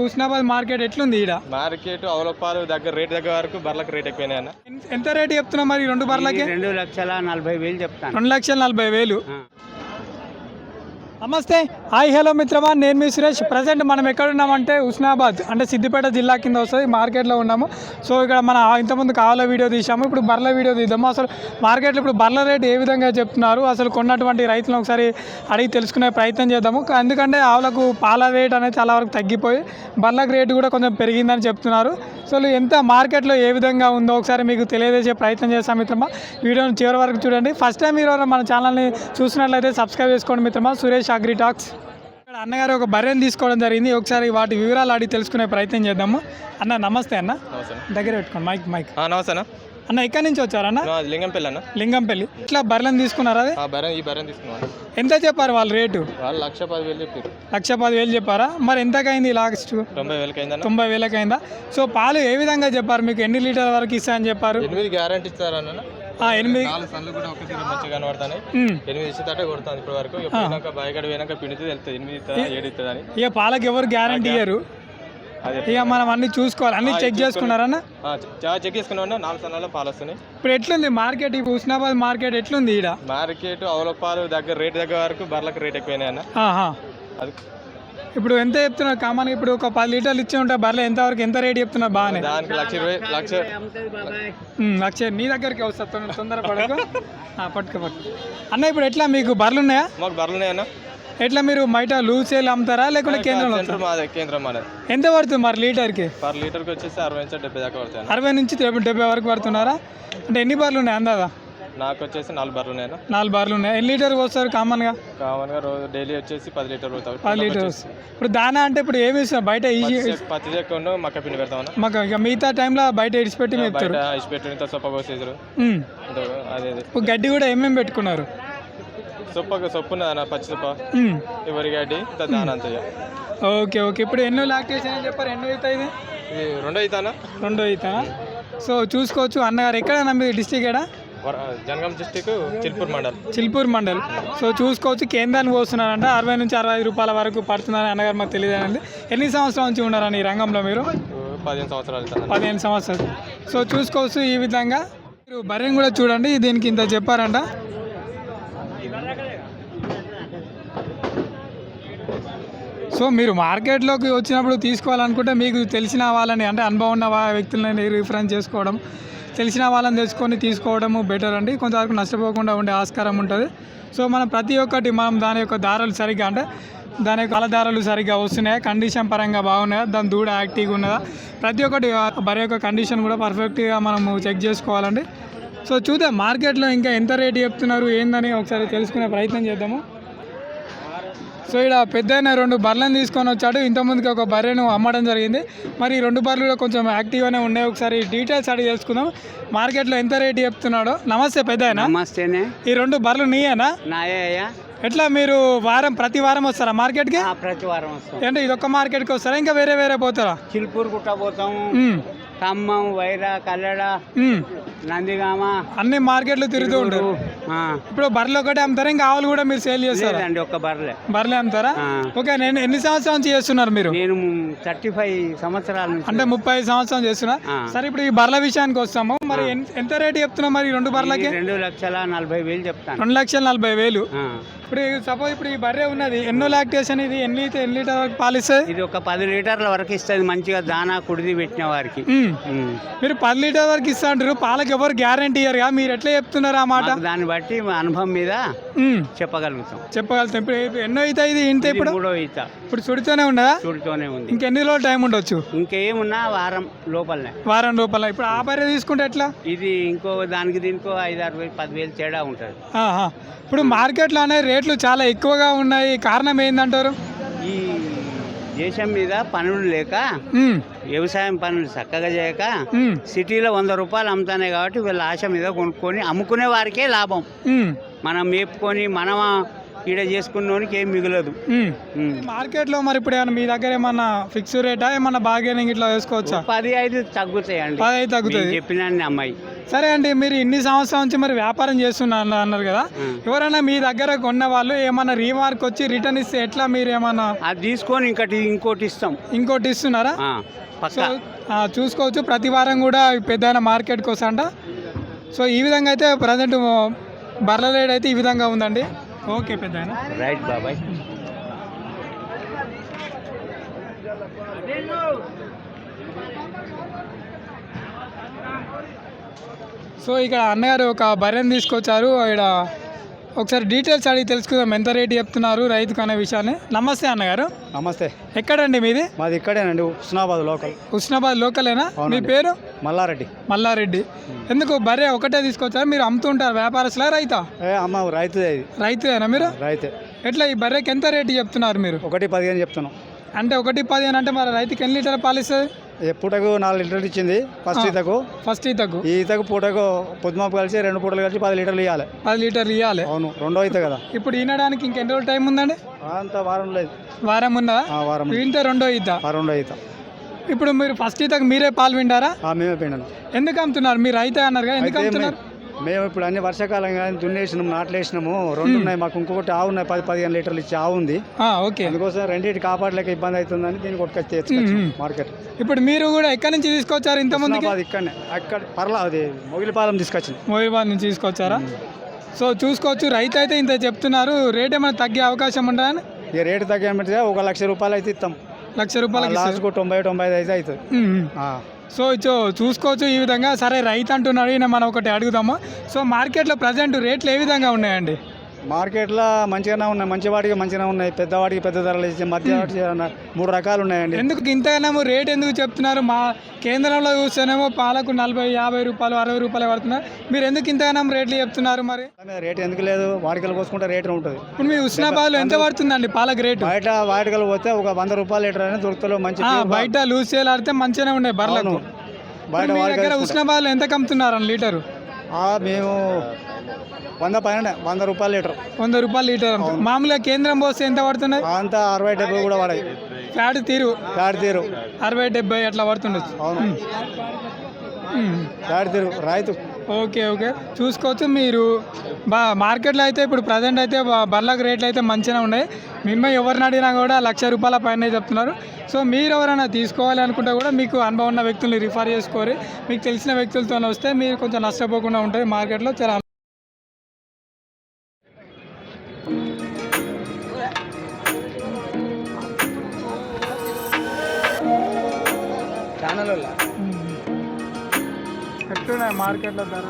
Husnabad market ఎట్లుంది ఈడ? Market అవలపాలు దగ్గర రేట్ దగ్గర వరకు బర్లకు రేట్ ఎక్కువైనా అన్న. ఎంత రేటు చెప్తున్నావు మరి రెండు బర్లకి? 2,40,000 చెప్తాను. 2,40,000. నమస్తే, హాయ్ హలో మిత్రమా, నేను మీ సురేష్. ప్రజెంట్ మనం ఎక్కడ ఉన్నామంటే హుస్నాబాద్ అంటే సిద్దిపేట జిల్లా కింద వస్తుంది, మార్కెట్లో ఉన్నాము. సో ఇక్కడ మన ఇంతకుముందు కావాల వీడియో తీసాము, ఇప్పుడు బర్ల వీడియో తీద్దాము. అసలు మార్కెట్లో ఇప్పుడు బర్ల రేటు ఏ విధంగా చెప్తున్నారు, అసలు కొన్నటువంటి రైతులను ఒకసారి అడిగి తెలుసుకునే ప్రయత్నం చేద్దాము. ఎందుకంటే ఆవులకు పాల రేట్ అనేది చాలా వరకు తగ్గిపోయి బర్లకు రేటు కూడా కొంచెం పెరిగిందని చెప్తున్నారు. సో ఎంత మార్కెట్లో ఏ విధంగా ఉందో ఒకసారి మీకు తెలియజేసే ప్రయత్నం చేస్తాం మిత్రమా. వీడియోని చివరి వరకు చూడండి. ఫస్ట్ టైం మీరు మన ఛానల్ని చూసినట్లయితే సబ్స్క్రైబ్ చేసుకోండి మిత్రమా. Suresh agri talks. ఇక్కడ అన్నగారు ఒక బర్రెని తీసుకోవడం జరిగింది, ఒకసారి వాటి వివరాలు అడిగి తెలుసుకునే ప్రయత్నం చేద్దాము. అన్న నమస్తే. అన్న దగ్గర పెట్టుకోండి మైక్. నమస్తే అన్న ఎక్కడి నుంచి వచ్చారన్న? లింగంపల్లి అన్న. లింగంపల్లి. ఇట్లా బర్రెని తీసుకున్నారా? అది ఈ బర్రెని తీసుకున్నాను. ఎంత చెప్పారు వాళ్ళు రేటు? వాళ్ళు 1,10,000 చెప్పారు. 1,10,000 చెప్పారా? మరి ఎంతకైంది లాస్ట్? 90,000 అయిందా? సో పాలు ఏ విధంగా చెప్పారు మీకు? ఎన్ని లీటర్ వరకు ఇస్తా అని చెప్పారు? 8 గ్యారంటీ ఇస్తారన్న. 8 సన్లు కూడా ఒక తీరు మంచిగా కనబడతాయి. 8 ఇస్తే కొడతాను ఇప్పటి వరకు. పోయినాక బాయిగడ పోయినాక పిండితే వెళ్తుంది 8 ఇస్తా 7 ఇస్తుందని. ఇక పాలకి ఎవరు గ్యారంటీ ఇయ్యరు. ఇక మనం అన్ని చూసుకోవాలి. అన్ని చెక్ చేసుకున్నారన్న? చెక్ చేసుకున్నా. 4 సన్నాల పాలు వస్తున్నాయి. ఇప్పుడు ఎట్లుంది మార్కెట్? ఇప్పుడు హుస్నాబాద్ మార్కెట్ ఎట్లుంది ఈడ? మార్కెట్ అవలపాలు దగ్గర రేట్ దగ్గర వరకు బర్లకు రేట్ ఎక్కువైనా అన్న. అది ఇప్పుడు ఎంత చెప్తున్నారు కామన్? ఇప్పుడు ఒక 10 లీటర్లు ఇచ్చి ఉంటే బర్రెలు ఎంత రేట్ చెప్తున్నారు? బాగానే దానికి 1,20,000 లక్ష. నీ దగ్గరికి వస్తా, తొందర పట్టుకో. అన్న ఇప్పుడు ఎట్లా మీకు బర్రెలు ఉన్నాయా? మాకు బర్రెలు ఉన్నాయన్న. ఎట్లా మీరు బయట లూజ్ సేల్ అమ్ముతారా లేకుంటే కేంద్రంలో? కేంద్రం మాది. ఎంత పడుతుంది మరి లీటర్కి? పర్ లీటర్కి వచ్చేసి 60 నుంచి 70 దాకా పడుతుంది. 60 నుంచి 70 వరకు పడుతున్నారా? అంటే ఎన్ని బర్రెలు ఉన్నాయి అందాదా? నాకు వచ్చేసి 4 బర్రెలు ఉన్నాయి. 4 బర్రెలు ఉన్నాయి. ఎన్ని లీటర్కి వస్తారు కామన్గా? రోజు డైలీ వచ్చేసి 10 లీటర్ పోతారు. 10 లీటర్స్. ఇప్పుడు దానా అంటే ఇప్పుడు ఏమి ఇస్తాం బయట? పత్తి చెక్క మక్క పిండి పెడతామన్నా. మాకు ఇక మిగతా టైంలో బయట ఇడిచిపెట్టి మేపుతారు. ఇడిచిపెట్టి సొప్ప కోసేసారు. అదే ఇప్పుడు గడ్డి కూడా ఏమేమి పెట్టుకున్నారు? సొప్పున్నదన్న, పచ్చి సొప్ప, ఎవరి గడ్డి, దాని అంత. ఓకే. ఇప్పుడు ఎన్నో లాక్టేషన్ అని చెప్పారు? ఎన్నో అవుతాయి? ఇది 2 అవుతానా? 2 అవుతానా? సో చూసుకోవచ్చు. అన్నగారు ఎక్కడ మీది డిస్ట్రిక్ట్? ఏడా? జనగాం డిస్టిక్, చిల్పూర్ మండల్. సో చూసుకోవచ్చు, కేంద్రానికి పోస్తున్నారంట. 60 నుంచి 65 రూపాయల వరకు పడుతుందని అన్నగారు మాకు తెలియదండి. ఎన్ని సంవత్సరాల నుంచి ఉన్నారని ఈ రంగంలో మీరు? 15 సంవత్సరాలు. 15 సంవత్సరాలు. సో చూసుకోవచ్చు ఈ విధంగా. మీరు బర్రెని కూడా చూడండి, దీనికి ఇంత చెప్పారంట. సో మీరు మార్కెట్లోకి వచ్చినప్పుడు తీసుకోవాలనుకుంటే మీకు తెలిసిన వాళ్ళని, అంటే అనుభవం ఉన్న వ్యక్తులని రిఫరెన్స్ చేసుకోవడం, తెలిసిన వాళ్ళని తెచ్చుకొని తీసుకోవడము బెటర్ అండి. కొంతవరకు నష్టపోకుండా ఉండే ఆస్కారం ఉంటుంది. సో మనం ప్రతి ఒక్కటి మనం దాని యొక్క దారాలు సరిగ్గా, అంటే దాని యొక్క కలదారాలు సరిగ్గా వస్తున్నాయా, కండిషన్ పరంగా బాగున్నాయా, దాని దూడ యాక్టివ్గా ఉన్నదా, ప్రతి ఒక్కటి బర్రె యొక్క కండిషన్ కూడా పర్ఫెక్ట్గా మనము చెక్ చేసుకోవాలండి. సో చూద్దాం మార్కెట్లో ఇంకా ఎంత రేటు చెప్తున్నారు ఏందని ఒకసారి తెలుసుకునే ప్రయత్నం చేద్దాము. సో ఇక్కడ పెద్ద 2 బర్రెలను తీసుకొని వచ్చాడు. ఇంతకుముందుకి ఒక బర్రెను అమ్మడం జరిగింది. మరి 2 బర్రెలు కూడా కొంచెం యాక్టివ్గానే ఉన్నాయి. ఒకసారి డీటెయిల్స్ అడిగి తెలుసుకుందాం. మార్కెట్లో ఎంత రేటు చెప్తున్నాడో. నమస్తే పెద్దాయన. నమస్తేనే. ఈ 2 బర్రెలు నీయేనా? నాయ్యా. ఎట్లా మీరు ప్రతి వారం వస్తారా మార్కెట్కి? ప్రతి వారం వస్తాం. అంటే ఇదొక్క మార్కెట్కి వస్తారా, ఇంకా వేరే పోతారా? చిల్పూర్ గుట్ట పోతాము, ఖమ్మం, వైరా, కల్లెడ, నందిగామ, అన్ని మార్కెట్లు తిరుగుతూ ఉంటారు. ఇప్పుడు బర్రెలు ఒకటే అమ్ముతారా, ఇంకా ఆవులు కూడా మీరు సేల్ చేస్తారా? అండి ఒక్క బర్రెలే అమ్ముతారా? ఓకే. నేను ఎన్ని సంవత్సరాల నుంచి చేస్తున్నారు మీరు? నేను 35 సంవత్సరాల నుంచి. అంటే 30 సంవత్సరాలు చేస్తున్నా. సరే ఇప్పుడు ఈ బర్రెల విషయానికి వస్తాము. మరి ఎంత రేటు చెప్తున్నా మరి 2 బర్రెలకి? 2,40,000 చెప్తాను. 2,40,000. ఇప్పుడు సపోజ్ ఇప్పుడు ఈ బర్రె ఉన్నది, ఎన్నో లాక్టేషన్, ఇది ఎన్ని లీటర్ వరకు పాలిస్తుంది? ఇది ఒక 10 లీటర్ల వరకు ఇస్తుంది, మంచిగా దానా కుడిది పెట్టిన వారికి. మీరు 10 లీటర్ వరకు ఇస్తా అంటారు, పాలకి ఎవరు గ్యారంటీ ఇయ్యరుగా, మీరు ఎట్లా చెప్తున్నారు ఆ మాట? దాన్ని బట్టి అనుభవం మీద చెప్పగలుగుతాం. ఇప్పుడు ఎన్నో అవుతాయి ఇది? ఇంత ఇప్పుడు 3వ ఈత. ఇప్పుడు చుడితోనే ఉండదా? చుడితోనే ఉంది. ఇంకెన్ని రోజులు టైం ఉండొచ్చు? ఇంకేమున్నా వారం లోపలనే. ఇప్పుడు ఆ బర్రె తీసుకుంటే ఎట్లా? ఇది ఇంకో దానికి దీనికో 5,000, 10,000 తేడా ఉంటుంది. ఇప్పుడు మార్కెట్లో అనే రేట్లు చాలా ఎక్కువగా ఉన్నాయి, కారణం ఏందంటారు? ఈ దేశం మీద పనులు లేక, వ్యవసాయం పనులు చక్కగా చేయక, సిటీలో 100 రూపాయలు అమ్ముతానే కాబట్టి వీళ్ళ ఆశ మీద కొనుక్కొని అమ్ముకునే వారికే లాభం. మనం మేపుకొని మనం ఈడ చేసుకున్నోనికి ఏం మిగలదు. మార్కెట్లో మరి ఇప్పుడు ఏమన్నా మీ దగ్గర ఏమన్నా ఫిక్స్ రేటా ఏమన్నా బార్గెనింగ్ ఇట్లా వేసుకోవచ్చా? 10-5 తగ్గుతాయండి. 10 తగ్గుతుంది. చెప్పిన అమ్మాయి. సరే అండి, మీరు ఇన్ని సంవత్సరాల నుంచి మరి వ్యాపారం చేస్తున్నారు అన్నారు కదా, ఎవరైనా మీ దగ్గర కొన్న వాళ్ళు ఏమన్నా రీమార్క్ వచ్చి రిటర్న్ ఇస్తే ఎట్లా, మీరు ఏమన్నా అది తీసుకొని ఇంకోటి ఇస్తాం. ఇంకోటి ఇస్తున్నారా? సో పక్కా. చూసుకోవచ్చు, ప్రతి వారం కూడా పెద్ద మార్కెట్కి వస్తాంట. సో ఈ విధంగా అయితే ప్రజెంట్ బర్ల రేట్ అయితే ఈ విధంగా ఉందండి. ఓకే పెద్ద రైట్ బాబాయ్. సో ఇక్కడ అన్నగారు ఒక బర్రెని తీసుకొచ్చారు. ఇక్కడ ఒకసారి డీటెయిల్స్ అడిగి తెలుసుకుందాం, ఎంత రేటు చెప్తున్నారు రైతుకు అనే విషయాన్ని. నమస్తే అన్నగారు. నమస్తే. ఎక్కడండి మీది? మాది ఇక్కడేనండి, హుస్నాబాద్ లోకల్. హుస్నాబాద్ లోకలేనా? మీ పేరు? మల్లారెడ్డి. మల్లారెడ్డి. ఎందుకు బర్రె ఒకటే తీసుకొచ్చారు? మీరు అమ్ముతుంటారు, వ్యాపారస్తులా రైతా? అమ్మ రైతుదే ఇది. రైతుదేనా మీరు? రైతే. ఎట్లా ఈ బర్రెకి ఎంత రేటు చెప్తున్నారు మీరు? 1.15 చెప్తున్నాం. అంటే 1.15 అంటే మరి రైతుకి ఎన్ని లీటర్ పాలు ఇస్తుంది? పూటకు 4 లీటర్లు ఇచ్చింది ఫస్ట్ ఈతకు. ఈ ఈతకు పూటకు పొద్దుమాపు కలిసి 2 పూటలు కలిసి 10 లీటర్లు ఇవ్వాలి. 10 లీటర్లు ఇవ్వాలి. అవును, రెండో ఈత కదా. ఇప్పుడు ఈనడానికి ఇంకెన్ని రోజులు టైం ఉందండి? అంత వారం లేదు. వారం ఉందా? వారం. వింటే రెండో ఈత. రెండో ఈత. ఇప్పుడు మీరు ఫస్ట్ ఈతకు మీరే పాలు వింటారా? మేమే పిండాను. ఎందుకు అమ్ముతున్నారు? మీరు రైతే అన్నారు కదా, ఎందుకు అమ్ముతున్నారు? మేము ఇప్పుడు అన్ని వర్షాకాలం కానీ దున్నేసినాము, నాట్లేసినాము. 2 ఉన్నాయి మాకు. ఇంకొకటి ఆవు ఉన్నాయి, 10-15 లీటర్లు ఇచ్చి ఆవు ఉంది. ఓకే. అందుకోసం రెండింటి కాపాడలేక ఇబ్బంది అవుతుందని దీన్ని కొట్టుకొచ్చి మార్కెట్. ఇప్పుడు మీరు కూడా ఎక్కడి నుంచి తీసుకొచ్చారు ఇంతమంది? ఇక్కడనే, అక్కడ పర్లా అది మొగిలిపాలెం తీసుకొచ్చింది. మొగిలిపాలెం నుంచి తీసుకొచ్చారా? సో చూసుకోవచ్చు, రైతు అయితే ఇంత చెప్తున్నారు. రేట్ ఏమైనా తగ్గే అవకాశం ఉంటుందని? ఇక రేటు తగ్గామంటే 1 లక్ష రూపాయలు అయితే ఇస్తాం. 1 లక్ష రూపాయలకి లాస్ట్కు 90-95 అయితే అవుతుంది. సో చూసుకోవచ్చు ఈ విధంగా. సరే, రైతు అంటున్నాడు, ఈయన మనం ఒకటి అడుగుదాము. సో మార్కెట్లో ప్రజెంట్ రేట్లు ఏ విధంగా ఉన్నాయండి? మార్కెట్లో మంచిగానే ఉన్నాయి, మంచి వాటికి మంచిగానే ఉన్నాయి. పెద్దవాడికి పెద్ద ధరలు ఇచ్చి మధ్య 3 రకాలు ఉన్నాయండి. ఎందుకు ఇంతగానో రేట్ ఎందుకు చెప్తున్నారు? మా కేంద్రంలో చూస్తేనేమో పాలకు 40-50 రూపాయలు 60 రూపాయలు పడుతున్నాయి. మీరు ఎందుకు ఇంతగానో రేట్లు చెప్తున్నారు? మరి రేట్ ఎందుకు లేదు? వాడికలు పోసుకుంటే రేట్ ఉంటుంది. ఇప్పుడు మీ హుస్నాబాద్లో ఎంత పడుతుందండి పాలకు రేటు? బయట వాటికలు పోతే ఒక 100 రూపాయలు లీటర్ అని దొరుకుతలో మంచి. బయట లూజ్ సేల్ ఆడితే మంచిగానే ఉన్నాయి బర్లకు. బయట దగ్గర హుస్నాబాద్లో ఎంత కమ్ముతున్నారు లీటరు? మేము 100 పైన 100 రూపాయలు లీటర్. 100 రూపాయలు లీటర్. మామూలుగా కేంద్రం పోస్తే ఎంత పడుతున్నాయి? అంతా 60-70 కూడా పడాయి. ఫ్యాట్ తీరు 60-70 అట్లా పడుతుండొచ్చు. అవును, ఫ్యాట్ తీరు రైతు. ఓకే. చూసుకోవచ్చు మీరు. మార్కెట్లో అయితే ఇప్పుడు ప్రజెంట్ అయితే బర్లకు రేట్లు అయితే మంచిగా ఉన్నాయి. మిమ్మల్ని ఎవరిని అడిగినా కూడా 1 లక్ష రూపాయల పైన చెప్తున్నారు. సో మీరు ఎవరైనా తీసుకోవాలి అనుకుంటే కూడా మీకు అనుభవం ఉన్న వ్యక్తుల్ని రిఫర్ చేసుకోరు. మీకు తెలిసిన వ్యక్తులతో వస్తే మీరు కొంచెం నష్టపోకుండా ఉంటుంది మార్కెట్లో. చాలా ఛానల్ ఎట్లున్నాయి మార్కెట్లో ధర?